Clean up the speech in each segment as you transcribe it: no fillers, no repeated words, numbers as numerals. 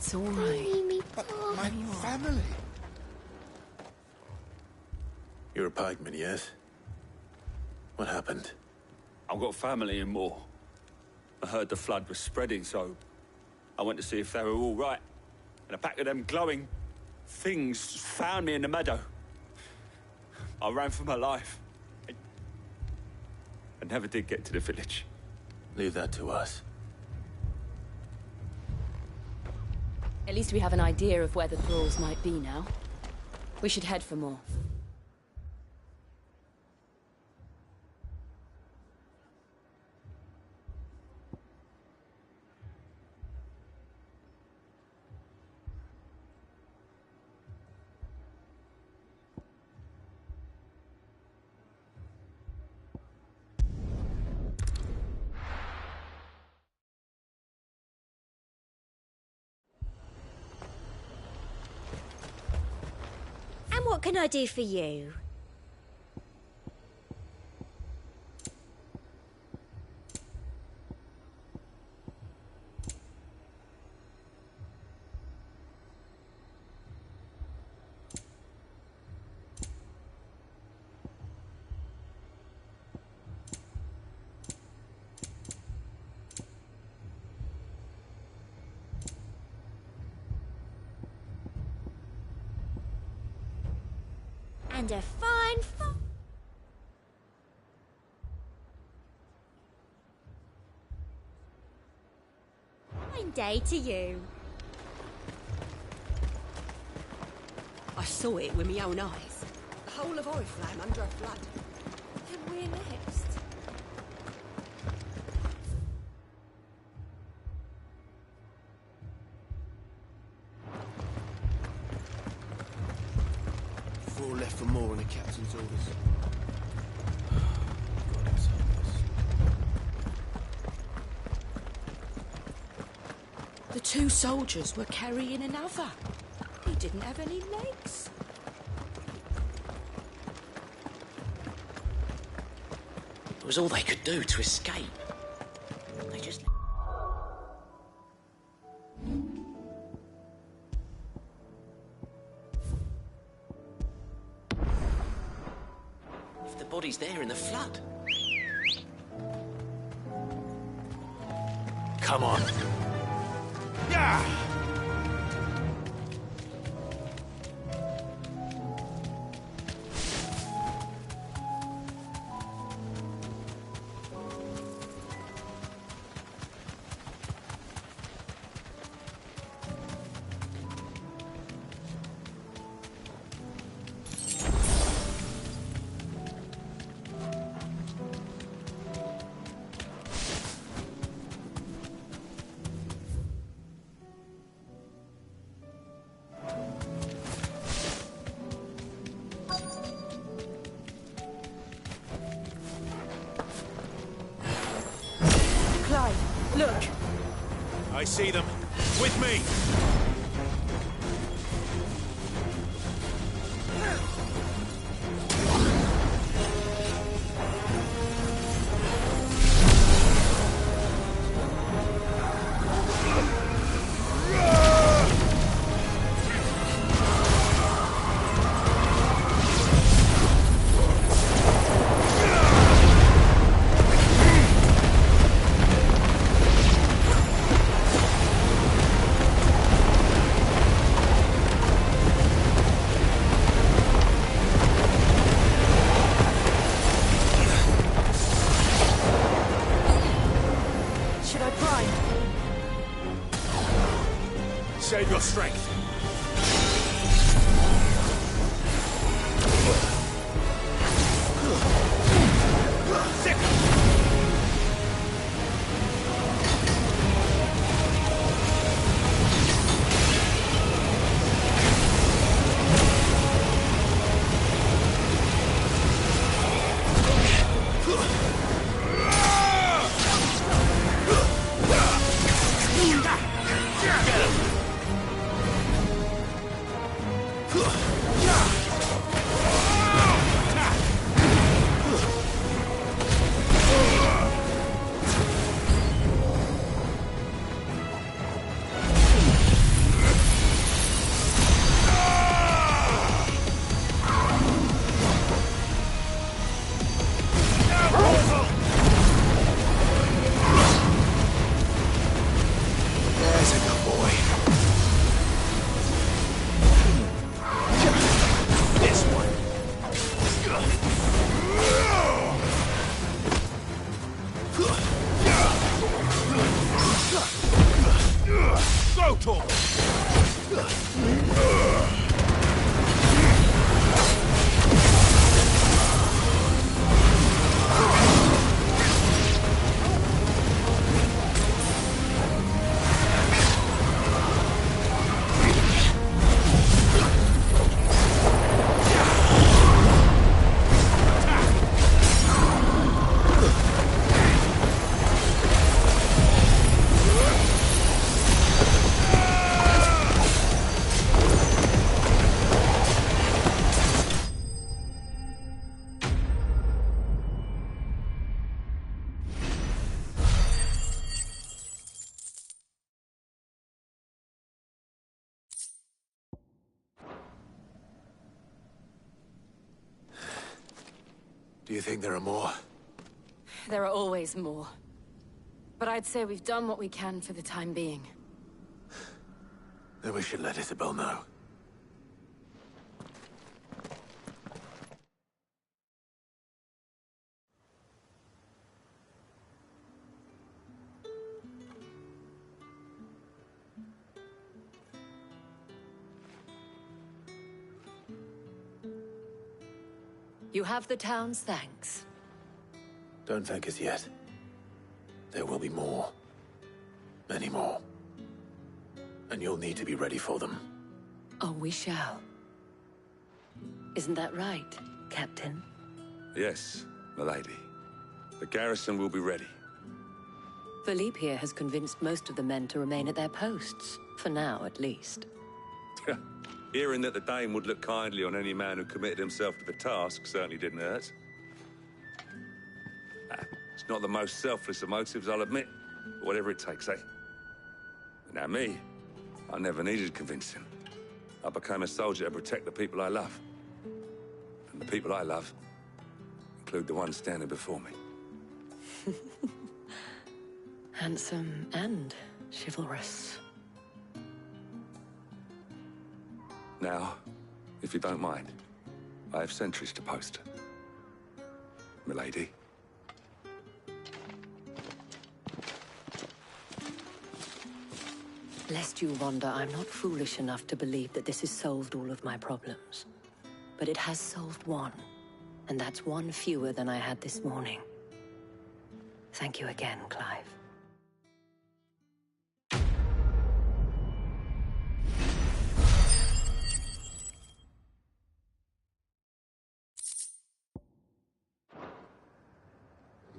It's all right. But my family. You're a pikeman, yes? What happened? I've got family in Moor. I heard the flood was spreading, so I went to see if they were all right. And a pack of them glowing things found me in the meadow. I ran for my life. I never did get to the village. Leave that to us. At least we have an idea of where the thralls might be now. We should head for more. What can I do for you? And a fine day to you. I saw it with my own eyes. The whole of Oriflamme under a flood. Then we're next. Four left for more on the captain's orders. The two soldiers were carrying another. He didn't have any legs. It was all they could do to escape. They just... If the body's there in the flood. Come on. Yeah! Look! I see them. With me! Save your strength. Do you think there are more? There are always more. But I'd say we've done what we can for the time being. Then we should let Isabel know. You have the town's thanks. Don't thank us yet. There will be more. Many more. And you'll need to be ready for them. Oh, we shall. Isn't that right, Captain? Yes, milady. The garrison will be ready. Philippe here has convinced most of the men to remain at their posts. For now, at least. Hearing that the Dane would look kindly on any man who committed himself to the task certainly didn't hurt. It's not the most selfless of motives, I'll admit. But whatever it takes, eh? Now me, I never needed convincing. I became a soldier to protect the people I love. And the people I love include the ones standing before me. Handsome and chivalrous. Now, if you don't mind, I have sentries to post. Milady. Lest you wonder, I'm not foolish enough to believe that this has solved all of my problems. But it has solved one, and that's one fewer than I had this morning. Thank you again, Clive.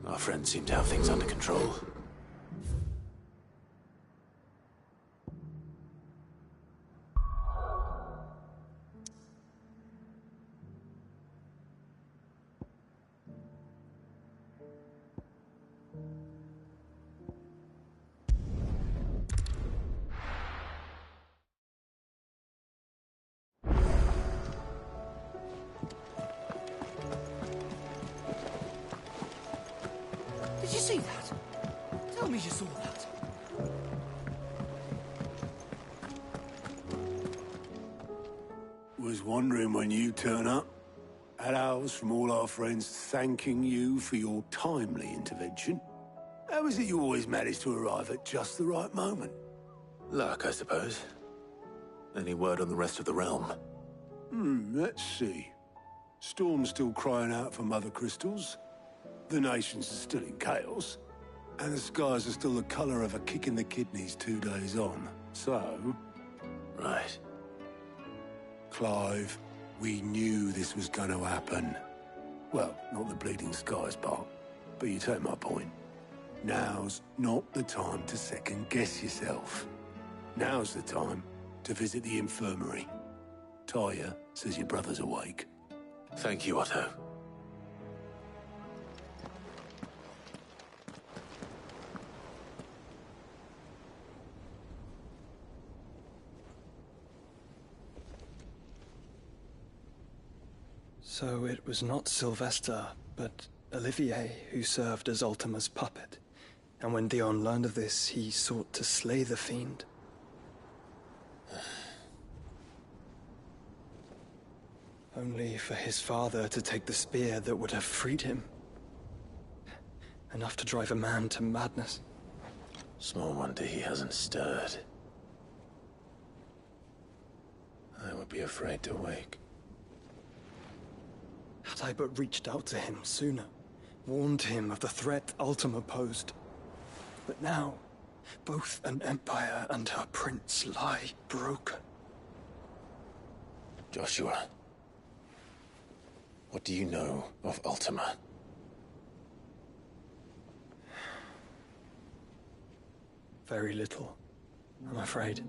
Our friends seem to have things under control. Did you see that? Tell me you saw that. Was wondering when you turn up. Had ours from all our friends thanking you for your timely intervention. How is it you always manage to arrive at just the right moment? Luck, I suppose. Any word on the rest of the realm? Let's see. Storm's still crying out for Mother Crystals. The nations are still in chaos. And the skies are still the colour of a kick in the kidneys 2 days on. So... Right. Clive, we knew this was going to happen. Well, not the bleeding skies part, but you take my point. Now's not the time to second-guess yourself. Now's the time to visit the infirmary. Taya says your brother's awake. Thank you, Otto. So it was not Sylvester, but Olivier who served as Ultima's puppet. And when Dion learned of this, he sought to slay the fiend. Only for his father to take the spear that would have freed him. Enough to drive a man to madness. Small wonder he hasn't stirred. I would be afraid to wake. Had I but reached out to him sooner, warned him of the threat Ultima posed. But now, both an empire and her prince lie broken. Joshua, what do you know of Ultima? Very little, I'm afraid.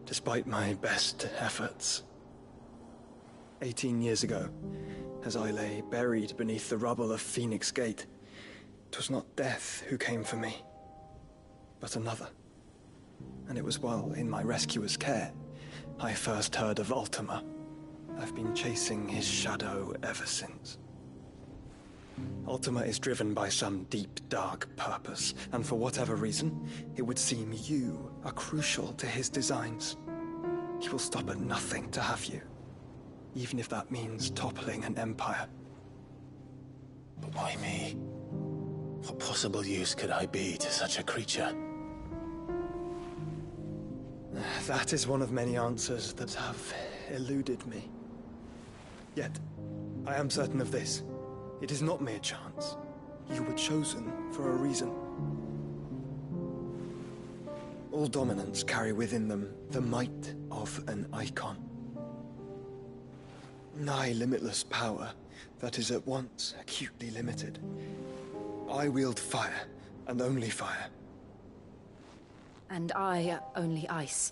Despite my best efforts. 18 years ago, as I lay buried beneath the rubble of Phoenix Gate, 'twas not death who came for me, but another. And it was while in my rescuer's care, I first heard of Ultima. I've been chasing his shadow ever since. Ultima is driven by some deep, dark purpose, and for whatever reason, it would seem you are crucial to his designs. He will stop at nothing to have you, even if that means toppling an empire. But why me? What possible use could I be to such a creature? That is one of many answers that have eluded me. Yet, I am certain of this. It is not mere chance. You were chosen for a reason. All dominants carry within them the might of an icon. Nigh limitless power that is at once acutely limited. I wield fire, and only fire. And I only ice.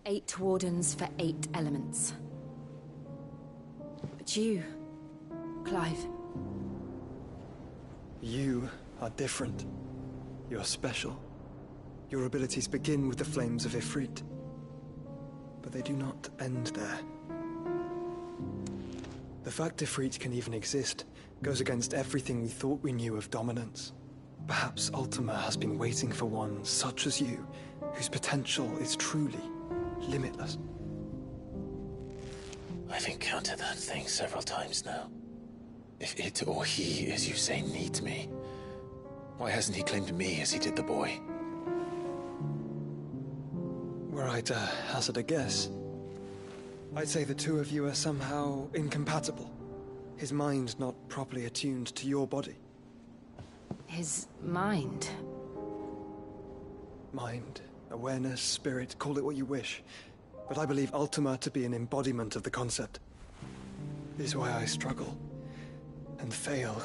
8 wardens for 8 elements. But you, Clive. You are different. You're special. Your abilities begin with the flames of Ifrit. But they do not end there. The fact Ifrit can even exist goes against everything we thought we knew of dominance. Perhaps Ultima has been waiting for one such as you, whose potential is truly limitless. I've encountered that thing several times now. If it or he, as you say, needs me, why hasn't he claimed me as he did the boy? Were I to hazard a guess, I'd say the two of you are somehow incompatible. His mind not properly attuned to your body. His mind? Mind, awareness, spirit, call it what you wish. But I believe Ultima to be an embodiment of the concept. This is why I struggle and fail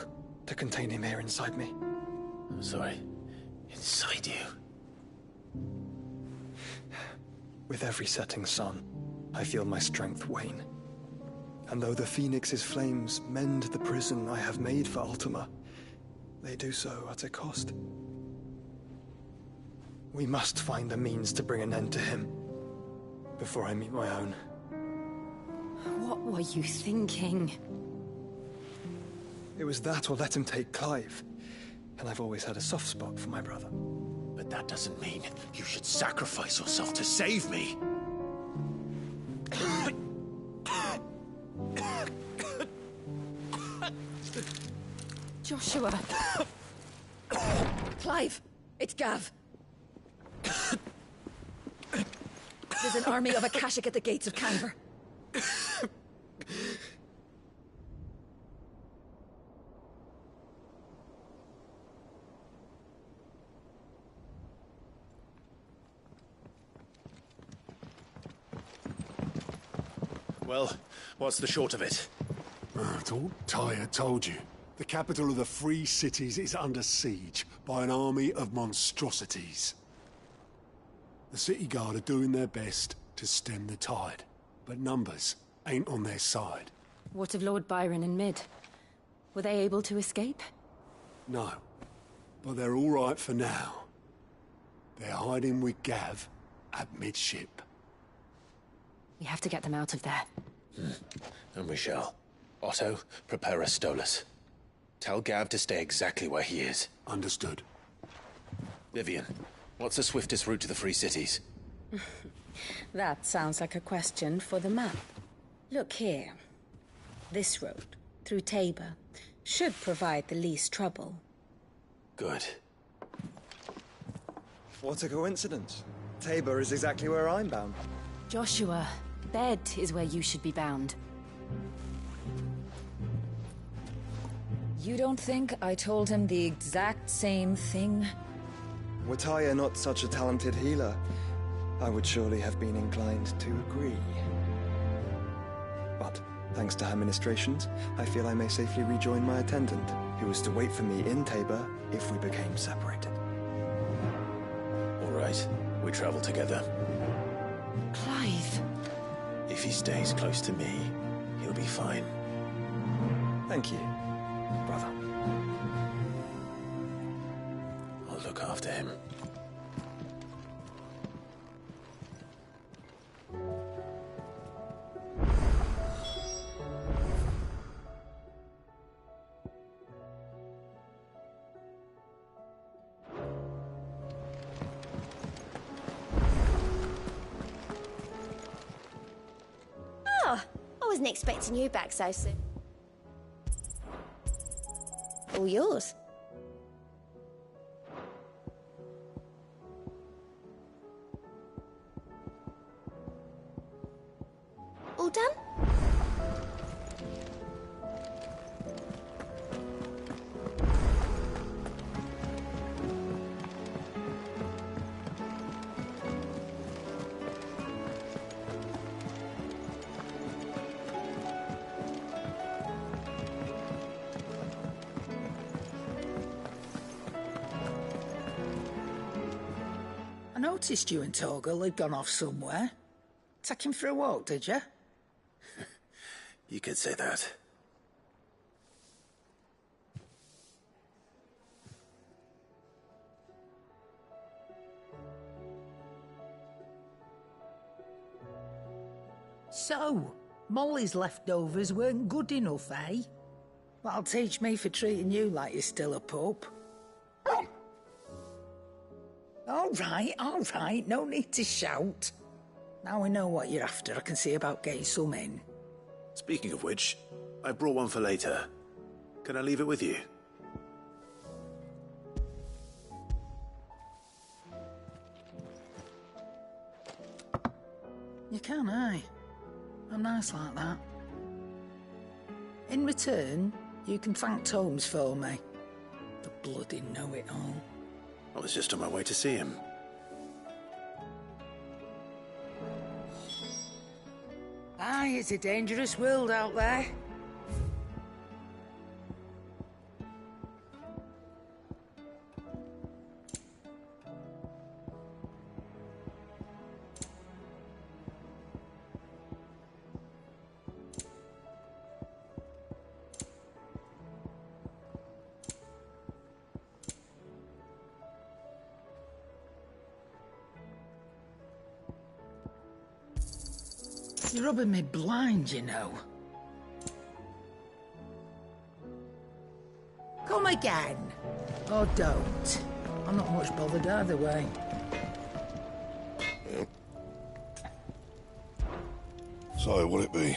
to contain him here inside me. I'm sorry. Inside you? With every setting sun, I feel my strength wane. And though the Phoenix's flames mend the prison I have made for Ultima, they do so at a cost. We must find a means to bring an end to him before I meet my own. What were you thinking? It was that or let him take Clive. And I've always had a soft spot for my brother. But that doesn't mean you should sacrifice yourself to save me. Joshua. Clive, it's Gav. There's an army of Akashic at the gates of Canver. Well, what's the short of it? It's all Tyre told you. The capital of the Free Cities is under siege by an army of monstrosities. The city guard are doing their best to stem the tide, but numbers ain't on their side. What of Lord Byron and Mid? Were they able to escape? No, but they're all right for now. They're hiding with Gav at midship. We have to get them out of there. And we shall. Otto, prepare a Stolas. Tell Gav to stay exactly where he is. Understood. Vivian, what's the swiftest route to the Free Cities? That sounds like a question for the map. Look here. This road, through Tabor, should provide the least trouble. Good. What a coincidence. Tabor is exactly where I'm bound. Joshua, bed is where you should be bound. You don't think I told him the exact same thing? Were Tyre not such a talented healer, I would surely have been inclined to agree. But, thanks to her ministrations, I feel I may safely rejoin my attendant, who was to wait for me in Tabor if we became separated. All right, we travel together. Clive! If he stays close to me, he'll be fine. Thank you, brother. I'll look after him. wasn't expecting you back so soon. All yours. All done? I noticed you and Torgal had gone off somewhere. Take him for a walk, did you? You could say that. So, Molly's leftovers weren't good enough, eh? That'll teach me for treating you like you're still a pup. All right, no need to shout. Now we know what you're after, I can see about getting some in. Speaking of which, I brought one for later. Can I leave it with you? You can, aye. I'm nice like that. In return, you can thank Tomes for me. The bloody know-it-all. I was just on my way to see him. Aye, it's a dangerous world out there. You're rubbing me blind, you know. Come again. Or don't. I'm not much bothered either way. So, what'll it be?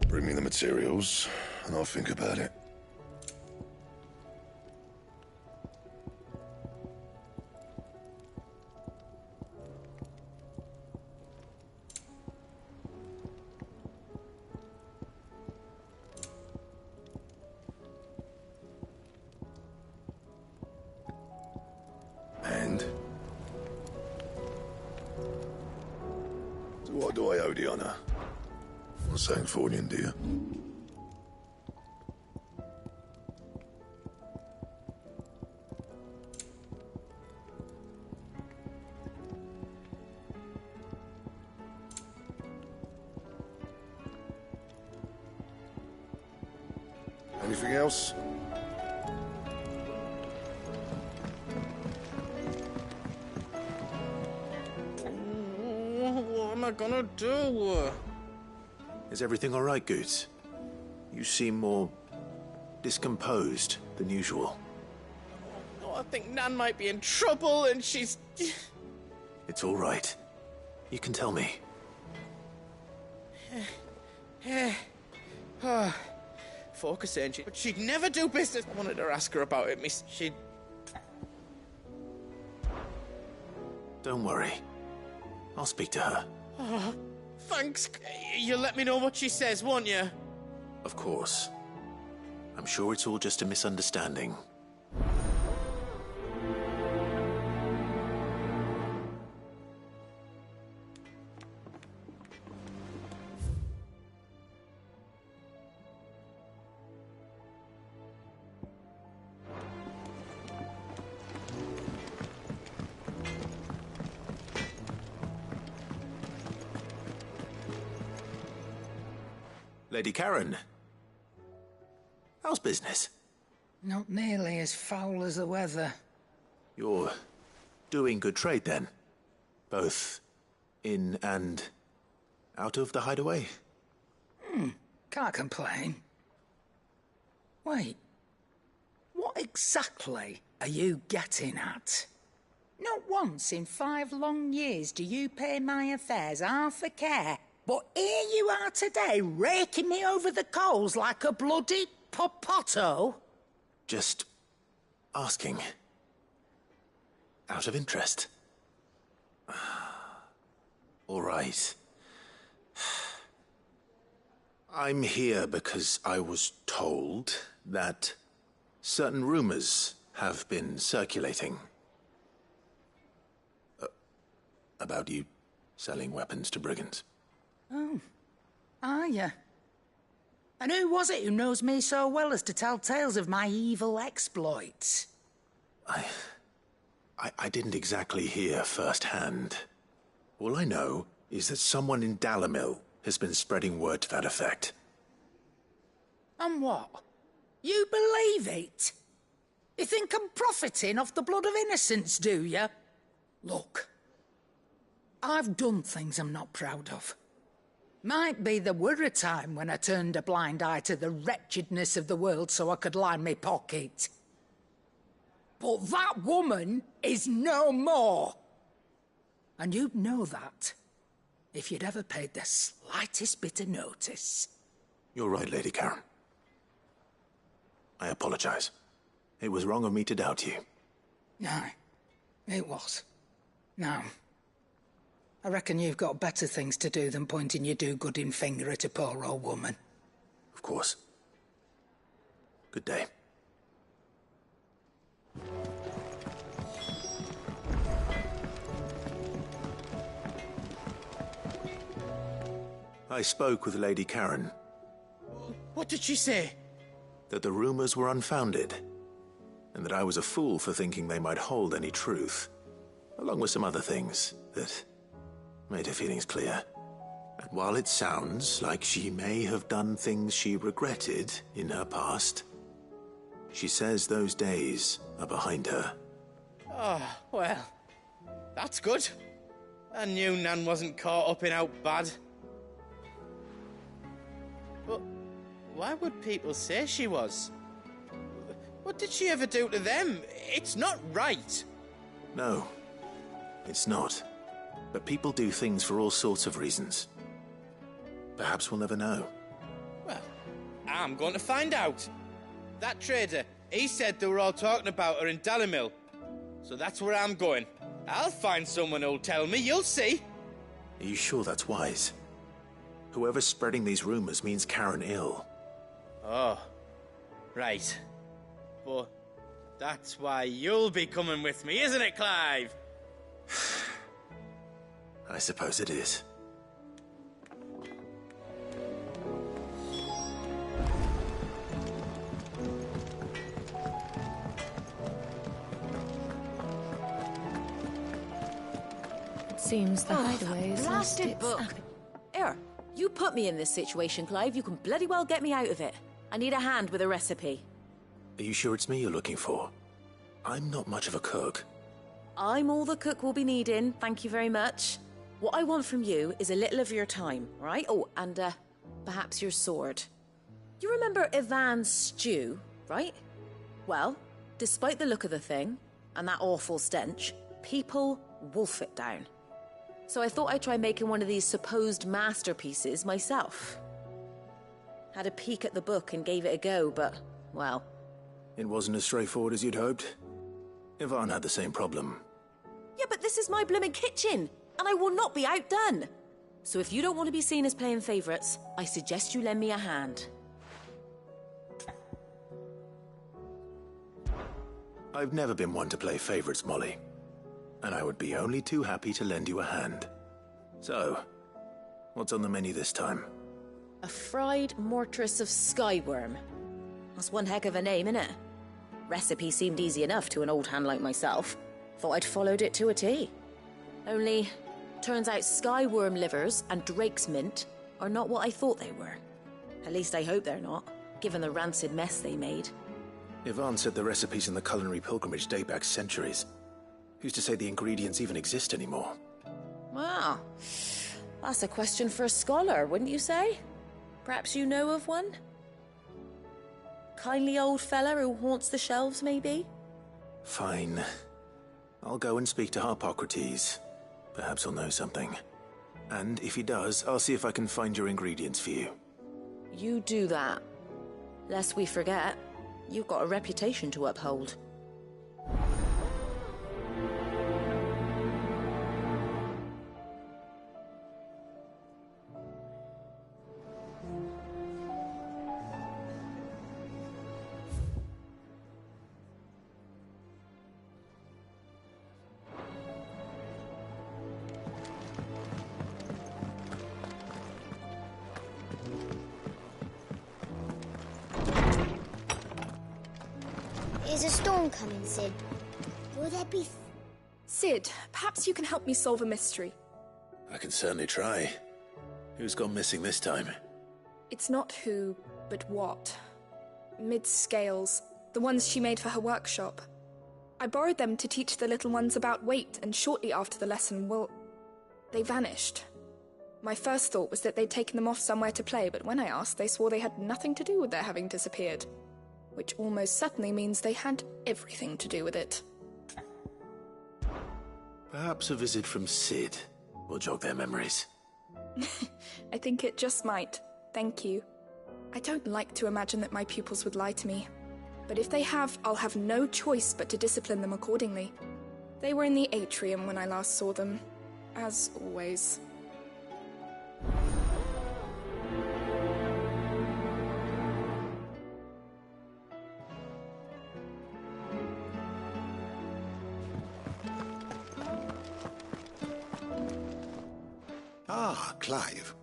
Bring me the materials, and I'll think about it. And? So what do I owe the honor? Not saying Fornian, do you? Anything else? What am I gonna do? Is everything all right, Goots? You seem more discomposed than usual. Oh, I think Nan might be in trouble and she's... It's all right. You can tell me. Focus, ain't she? But she'd never do business. I wanted to ask her about it, miss. She'd... Don't worry. I'll speak to her. Oh, thanks. You'll let me know what she says, won't you? Of course. I'm sure it's all just a misunderstanding. Lady Karen. How's business? Not nearly as foul as the weather. You're doing good trade, then? Both in and out of the hideaway? Can't complain. Wait. What exactly are you getting at? Not once in 5 long years do you pay my affairs half a care, but here you are today, raking me over the coals like a bloody popoto? Just asking. Out of interest. All right. I'm here because I was told that certain rumors have been circulating. About you selling weapons to brigands. Oh, are you? And who was it who knows me so well as to tell tales of my evil exploits? I didn't exactly hear firsthand. All I know is that someone in Dalamil has been spreading word to that effect. And what? You believe it? You think I'm profiting off the blood of innocents, do you? Look, I've done things I'm not proud of. Might be there were a time when I turned a blind eye to the wretchedness of the world so I could line my pocket. But that woman is no more. And you'd know that if you'd ever paid the slightest bit of notice. You're right, Lady Karen. I apologize. It was wrong of me to doubt you. No, it was. Now, I reckon you've got better things to do than pointing your do-gooding finger at a poor old woman. Of course. Good day. I spoke with Lady Karen. What did she say? That the rumors were unfounded, and that I was a fool for thinking they might hold any truth, along with some other things that made her feelings clear. And while it sounds like she may have done things she regretted in her past, she says those days are behind her. Oh, well, that's good. I knew Nan wasn't caught up in out bad. But why would people say she was? What did she ever do to them? It's not right. No, it's not. But people do things for all sorts of reasons. Perhaps we'll never know. Well, I'm going to find out. That trader, he said they were all talking about her in Dalamil. So that's where I'm going. I'll find someone who'll tell me, you'll see. Are you sure that's wise? Whoever's spreading these rumors means Karen ill. Oh, right. But that's why you'll be coming with me, isn't it, Clive? I suppose it is. It seems the hideaway is lost its book. Here, you put me in this situation, Clive. You can bloody well get me out of it. I need a hand with a recipe. Are you sure it's me you're looking for? I'm not much of a cook. I'm all the cook will be needing, thank you very much. What I want from you is a little of your time, right? Oh, and perhaps your sword. You remember Ivan's stew, right? Well, despite the look of the thing, and that awful stench, people wolf it down. So I thought I'd try making one of these supposed masterpieces myself. Had a peek at the book and gave it a go, but, well... It wasn't as straightforward as you'd hoped. Ivan had the same problem. Yeah, but this is my blimmin' kitchen, and I will not be outdone. So if you don't want to be seen as playing favourites, I suggest you lend me a hand. I've never been one to play favourites, Molly. And I would be only too happy to lend you a hand. So, what's on the menu this time? A fried mortress of skyworm. That's one heck of a name, innit? Recipe seemed easy enough to an old hand like myself. Thought I'd followed it to a T. Only, turns out skyworm livers and drake's mint are not what I thought they were. At least I hope they're not, given the rancid mess they made. Ivan said the recipes in the culinary pilgrimage date back centuries. Who's to say the ingredients even exist anymore? Well, that's a question for a scholar, wouldn't you say? Perhaps you know of one? Kindly old fella who haunts the shelves, maybe? Fine. I'll go and speak to Harpocrates. Perhaps he'll know something. And if he does, I'll see if I can find your ingredients for you. You do that. Lest we forget, you've got a reputation to uphold. Is a storm coming, Sid? Will there be... Sid, perhaps you can help me solve a mystery. I can certainly try. Who's gone missing this time? It's not who, but what. Mid's scales, the ones she made for her workshop. I borrowed them to teach the little ones about weight, and shortly after the lesson, they vanished. My first thought was that they'd taken them off somewhere to play, but when I asked, they swore they had nothing to do with their having disappeared. Which almost certainly means they had everything to do with it. Perhaps a visit from Sid will jog their memories. I think it just might. Thank you. I don't like to imagine that my pupils would lie to me. But if they have, I'll have no choice but to discipline them accordingly. They were in the atrium when I last saw them. As always. Ah, Clive.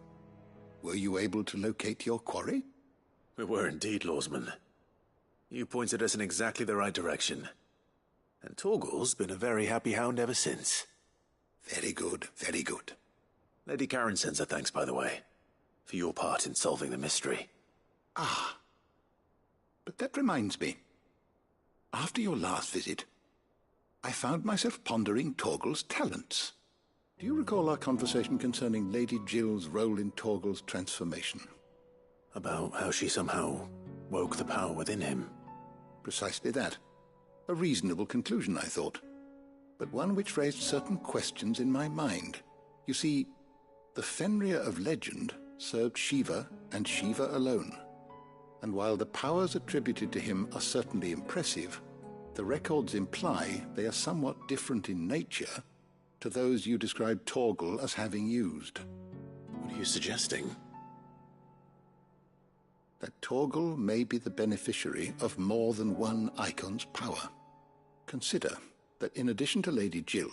Were you able to locate your quarry? We were indeed, Lawsman. You pointed us in exactly the right direction. And Torgal's been a very happy hound ever since. Very good, very good. Lady Karen sends her thanks, by the way, for your part in solving the mystery. Ah. But that reminds me. After your last visit, I found myself pondering Torgal's talents. Do you recall our conversation concerning Lady Jill's role in Torgal's transformation? About how she somehow woke the power within him? Precisely that. A reasonable conclusion, I thought. But one which raised certain questions in my mind. You see, the Fenrir of legend served Shiva and Shiva alone. And while the powers attributed to him are certainly impressive, the records imply they are somewhat different in nature to those you described Torgal as having used. What are you suggesting? That Torgal may be the beneficiary of more than one icon's power. Consider that in addition to Lady Jill,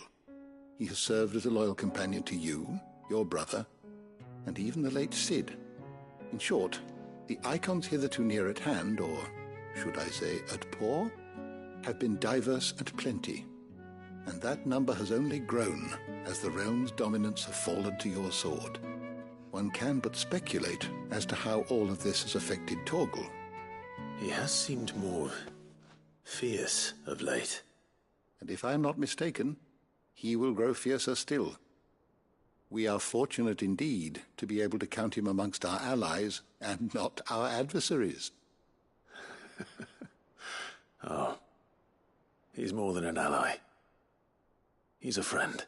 he has served as a loyal companion to you, your brother, and even the late Sid. In short, the icons hitherto near at hand, or should I say at paw, have been diverse and plenty. And that number has only grown as the realm's dominance have fallen to your sword. One can but speculate as to how all of this has affected Torgal. He has seemed more fierce of late. And if I am not mistaken, he will grow fiercer still. We are fortunate indeed to be able to count him amongst our allies and not our adversaries. Oh, he's more than an ally. He's a friend.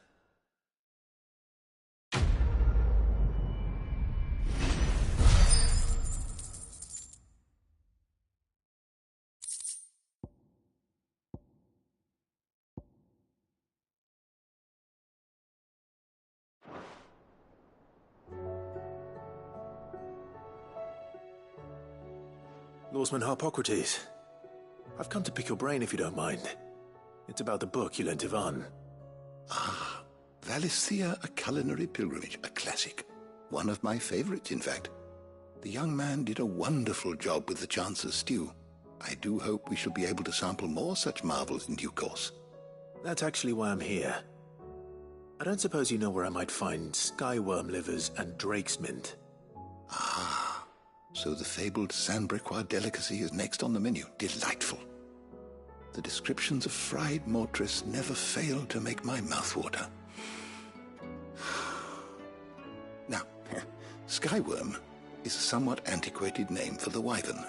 Lawsman Harpocrates, I've come to pick your brain if you don't mind. It's about the book you lent Ivan. Ah, Valisthea, A Culinary Pilgrimage, a classic. One of my favorites, in fact. The young man did a wonderful job with the Chance's stew. I do hope we shall be able to sample more such marvels in due course. That's actually why I'm here. I don't suppose you know where I might find skyworm livers and drake's mint. Ah, so the fabled Sandbrequois delicacy is next on the menu. Delightful. the descriptions of fried mortress never fail to make my mouth water. Now, skyworm is a somewhat antiquated name for the wyvern,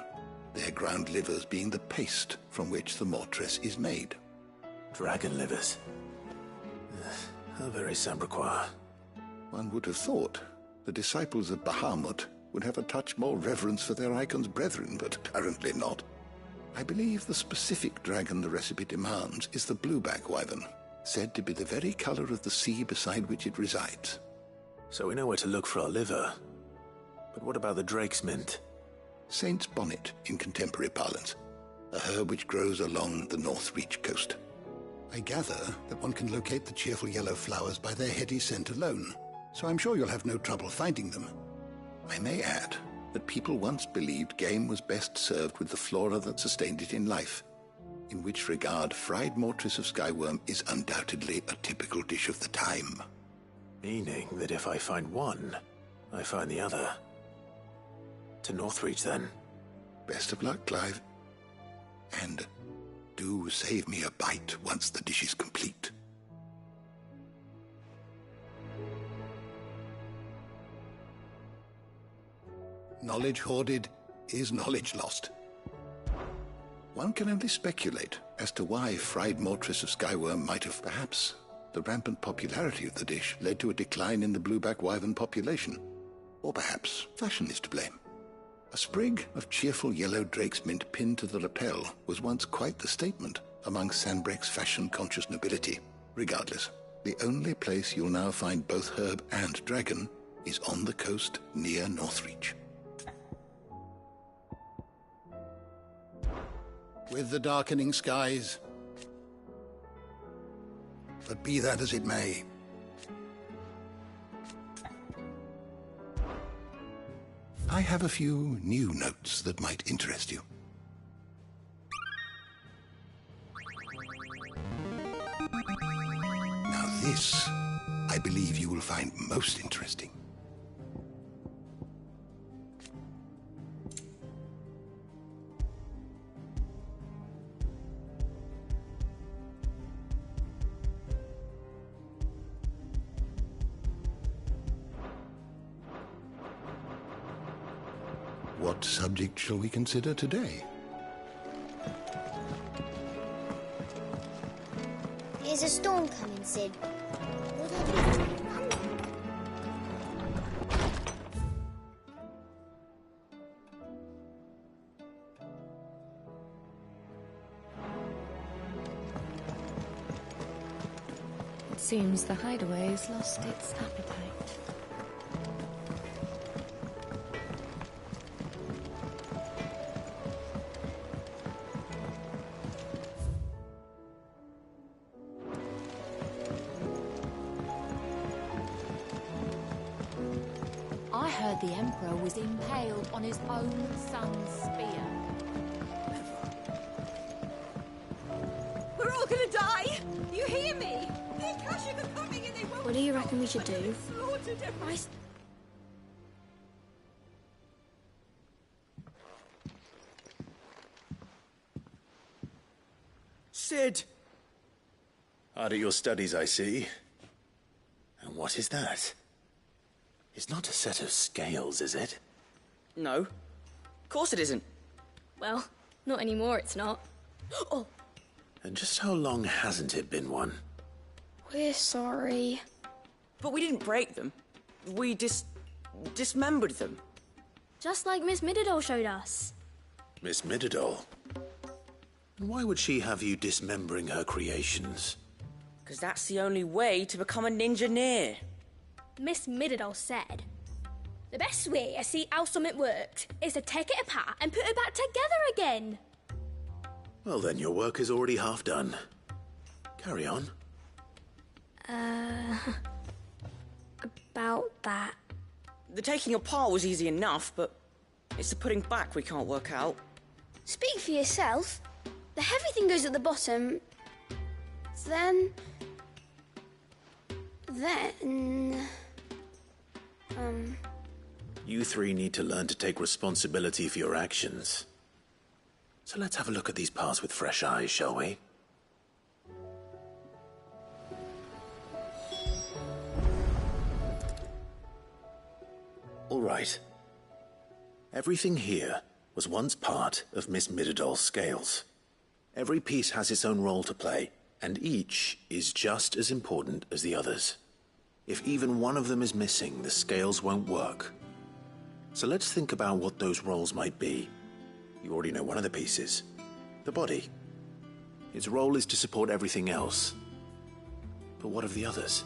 their ground livers being the paste from which the mortress is made. Dragon livers. How very Sambraquois. One would have thought the disciples of Bahamut would have a touch more reverence for their icon's brethren, but apparently not. I believe the specific dragon the recipe demands is the blueback wyvern, said to be the very color of the sea beside which it resides. So we know where to look for our liver. But what about the drake's mint? Saint's bonnet in contemporary parlance, a herb which grows along the North Reach coast. I gather that one can locate the cheerful yellow flowers by their heady scent alone, so I'm sure you'll have no trouble finding them. I may add that people once believed game was best served with the flora that sustained it in life, in which regard fried mortress of skyworm is undoubtedly a typical dish of the time. Meaning that if I find one, I find the other. To Northreach, then. Best of luck, Clive. And do save me a bite once the dish is complete. Knowledge hoarded is knowledge lost. One can only speculate as to why fried mortress of skyworm might have perhaps the rampant popularity of the dish led to a decline in the blueback wyvern population. Or perhaps fashion is to blame. A sprig of cheerful yellow drake's mint pinned to the lapel was once quite the statement among Sanbreque's fashion-conscious nobility. Regardless, the only place you'll now find both herb and dragon is on the coast near Northreach. With the darkening skies. But be that as it may, I have a few new notes that might interest you. Now this, I believe you will find most interesting. What subject shall we consider today? Is a storm coming, Sid? It seems the hideaway has lost its appetite. I heard the Emperor was impaled on his own son's spear. We're all gonna die! You hear me? The Akashic are coming and they won't. What do you reckon we should do? Sid! Hard at your studies, I see. And what is that? It's not a set of scales, is it? No. Of course it isn't. Well, not anymore, it's not. Oh! And just how long hasn't it been one? We're sorry. But we didn't break them. We dismembered them. Just like Miss Mididol showed us. Miss Mididol? Why would she have you dismembering her creations? Because that's the only way to become a ninja-neer. Miss Mididol said, the best way to see how something worked is to take it apart and put it back together again. Well then, your work is already half done. Carry on. About that. The taking apart was easy enough, but it's the putting back we can't work out. Speak for yourself. The heavy thing goes at the bottom. Then... You three need to learn to take responsibility for your actions. So let's have a look at these parts with fresh eyes, shall we? All right. Everything here was once part of Miss Midadol's scales. Every piece has its own role to play, and each is just as important as the others. If even one of them is missing, the scales won't work. So let's think about what those roles might be. You already know one of the pieces, the body. Its role is to support everything else. But what of the others?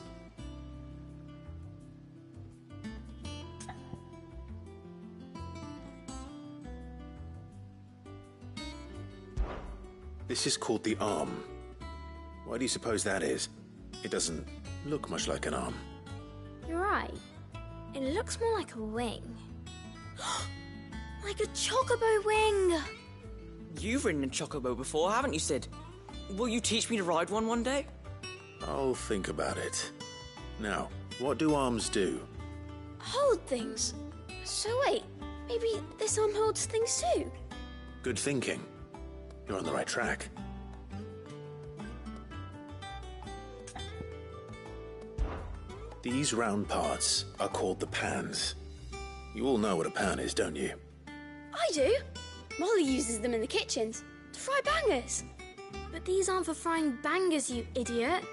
This is called the arm. Why do you suppose that is? It doesn't look much like an arm. You're right. It looks more like a wing. Like a chocobo wing! You've ridden a chocobo before, haven't you, Sid? Will you teach me to ride one day? I'll think about it. Now, what do arms do? Hold things. So wait, maybe this arm holds things too? Good thinking. You're on the right track. These round parts are called the pans. You all know what a pan is, don't you? I do. Molly uses them in the kitchens to fry bangers. But these aren't for frying bangers, you idiot.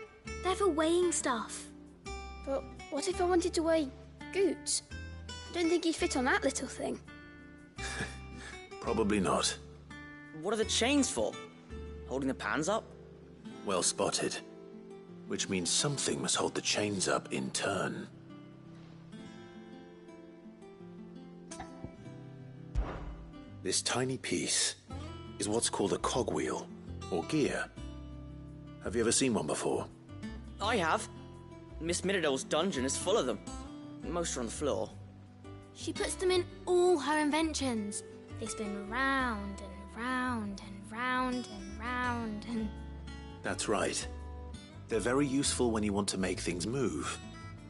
They're for weighing stuff. But what if I wanted to weigh Goots? I don't think he'd fit on that little thing. Probably not. What are the chains for? Holding the pans up? Well spotted. Which means something must hold the chains up in turn. This tiny piece is what's called a cogwheel, or gear. Have you ever seen one before? I have. Miss Midadol's dungeon is full of them. Most are on the floor. She puts them in all her inventions. They spin round and round and round and round and... That's right. They're very useful when you want to make things move.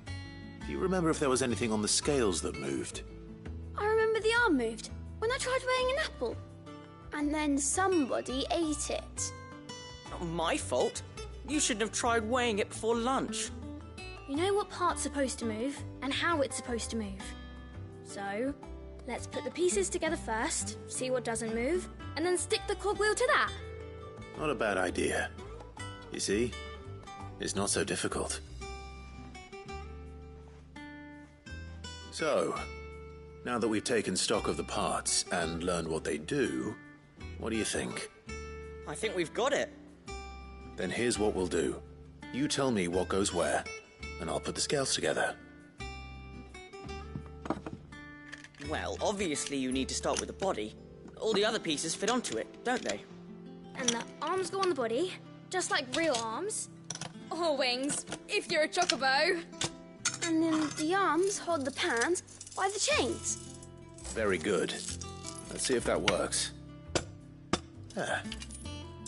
Do you remember if there was anything on the scales that moved? I remember the arm moved when I tried weighing an apple. And then somebody ate it. Not my fault. You shouldn't have tried weighing it before lunch. You know what part's supposed to move and how it's supposed to move. So, let's put the pieces together first, see what doesn't move, and then stick the cogwheel to that. Not a bad idea. You see? It's not so difficult. So, now that we've taken stock of the parts and learned what they do, what do you think? I think we've got it. Then here's what we'll do. You tell me what goes where, and I'll put the scales together. Well, obviously you need to start with the body. All the other pieces fit onto it, don't they? And the arms go on the body, just like real arms. Or wings, if you're a chocobo. And then the arms hold the pans by the chains. Very good. Let's see if that works. There.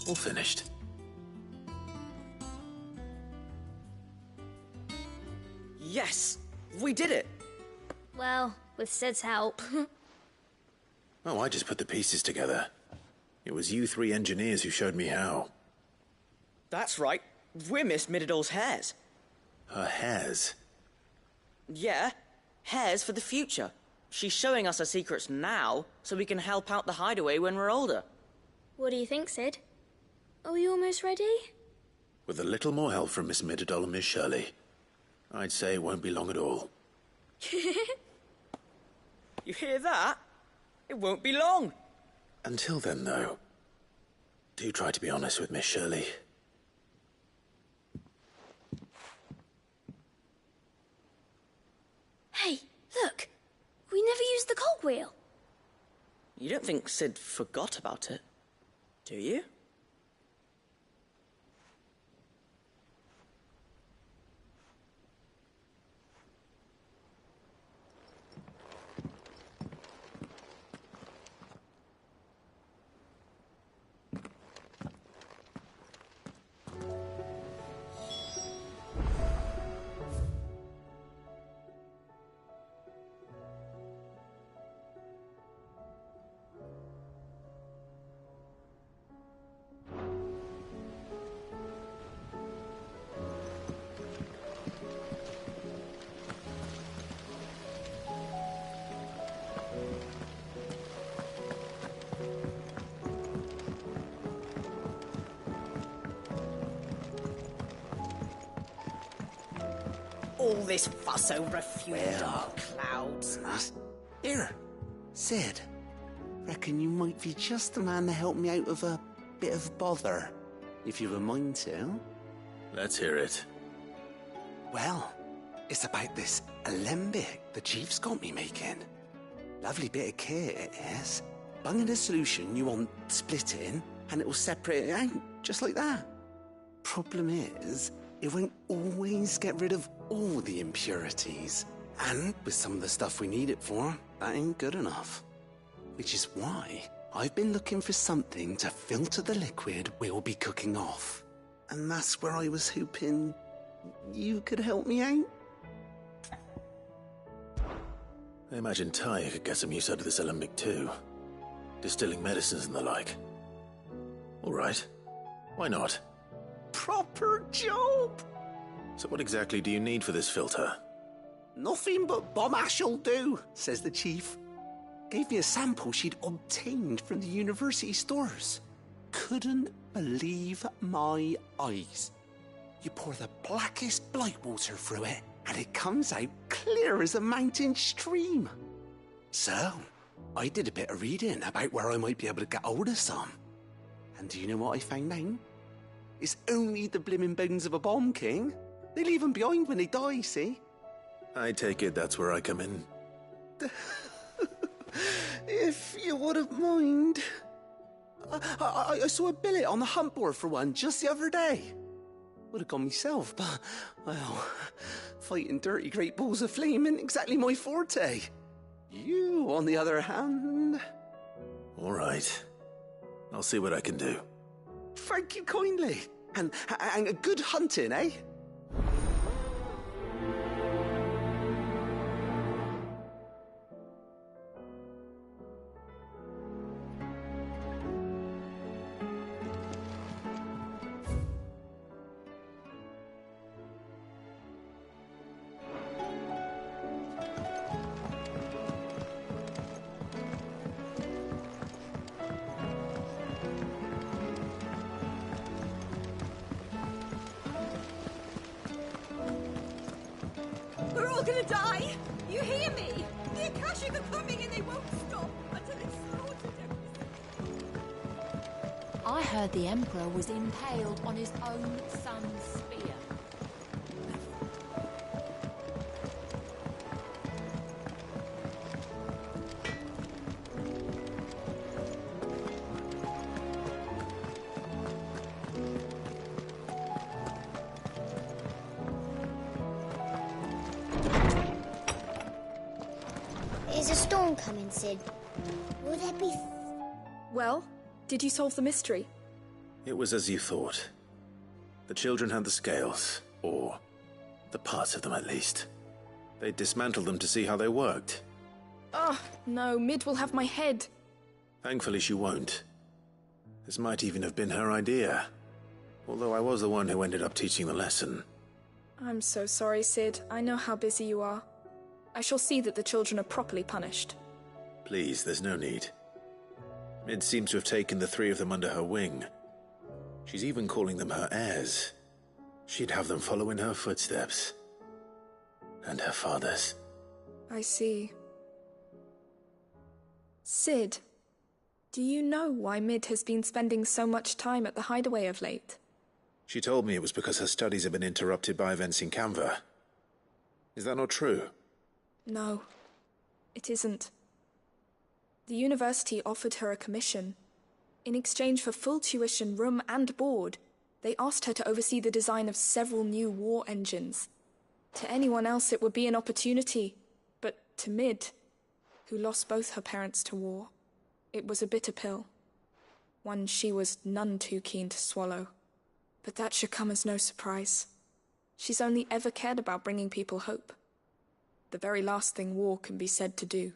All finished. Yes! We did it! Well, with Sid's help. Oh, I just put the pieces together. It was you three engineers who showed me how. That's right. We're Miss Midadol's hares. Her hairs? Yeah, hares for the future. She's showing us her secrets now, so we can help out the hideaway when we're older. What do you think, Sid? Are we almost ready? With a little more help from Miss Midadol and Miss Shirley, I'd say it won't be long at all. You hear that? It won't be long. Until then, though, do try to be honest with Miss Shirley. Hey, look! We never used the cogwheel. You don't think Sid forgot about it, do you? all this fuss over a few dark clouds? Here, Sid. Reckon you might be just the man to help me out of a bit of bother, if you've a mind to. Let's hear it. Well, it's about this alembic the chief's got me making. Lovely bit of kit it is. Bung in a solution you want splitting, and it will separate it out, just like that. Problem is, it won't always get rid of all the impurities. And with some of the stuff we need it for, that ain't good enough. Which is why I've been looking for something to filter the liquid we'll be cooking off. And that's where I was hoping you could help me out. I imagine Ty could get some use out of this alembic too. Distilling medicines and the like. All right. Why not? Proper job! So what exactly do you need for this filter? Nothing but bomb ash'll do, says the chief. Gave me a sample she'd obtained from the university stores. Couldn't believe my eyes. You pour the blackest blight water through it, and it comes out clear as a mountain stream. So, I did a bit of reading about where I might be able to get hold of some. And do you know what I found out? It's only the blimmin' bones of a bomb king. They leave them behind when they die, see? I take it that's where I come in. If you wouldn't mind. I saw a billet on the hunt board for one just the other day. Would have gone myself, but, well, fighting dirty great balls of flame isn't exactly my forte. You, on the other hand... All right. I'll see what I can do. Thank you kindly. And good hunting, eh? We're all gonna die! You hear me? The Akashic are coming and they won't stop until it's slaughtered everything. I heard the Emperor was impaled on his own son's spear. Is a storm coming, Sid? Will there be... Well, did you solve the mystery? It was as you thought. The children had the scales, or the parts of them at least. They dismantled them to see how they worked. Oh, no, Mid will have my head. Thankfully she won't. This might even have been her idea. Although I was the one who ended up teaching the lesson. I'm so sorry, Sid. I know how busy you are. I shall see that the children are properly punished. Please, there's no need. Mid seems to have taken the three of them under her wing. She's even calling them her heirs. She'd have them follow in her footsteps. And her father's. I see. Sid, do you know why Mid has been spending so much time at the hideaway of late? She told me it was because her studies have been interrupted by events in Canva. Is that not true? No, it isn't. The university offered her a commission. In exchange for full tuition, room and board, they asked her to oversee the design of several new war engines. To anyone else it would be an opportunity, but to Mid, who lost both her parents to war, it was a bitter pill. One she was none too keen to swallow. But that should come as no surprise. She's only ever cared about bringing people hope. The very last thing war can be said to do.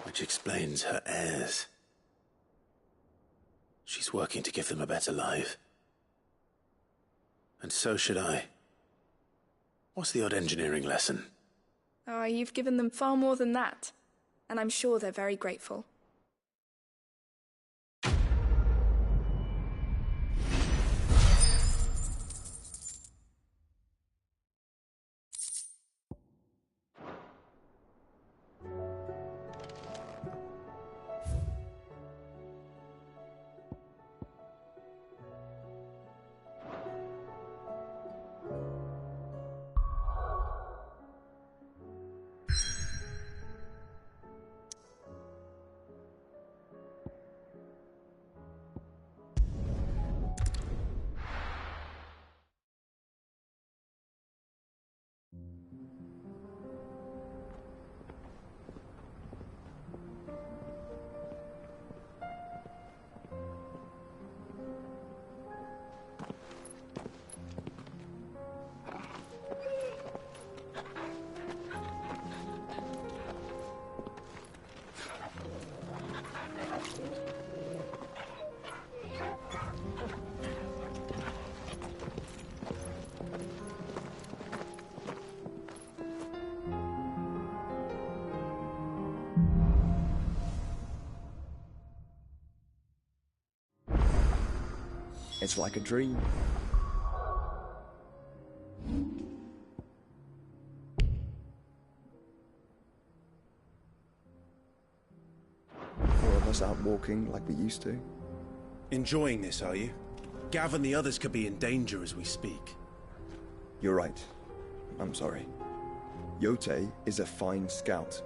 Which explains her heirs. She's working to give them a better life. And so should I. What's the odd engineering lesson? Oh, you've given them far more than that. And I'm sure they're very grateful. It's like a dream. Four of us out walking like we used to. Enjoying this, are you? Gav and the others could be in danger as we speak. You're right. I'm sorry. Yote is a fine scout.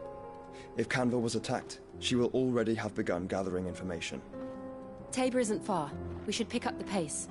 If Canva was attacked, she will already have begun gathering information. Tabor isn't far. We should pick up the pace.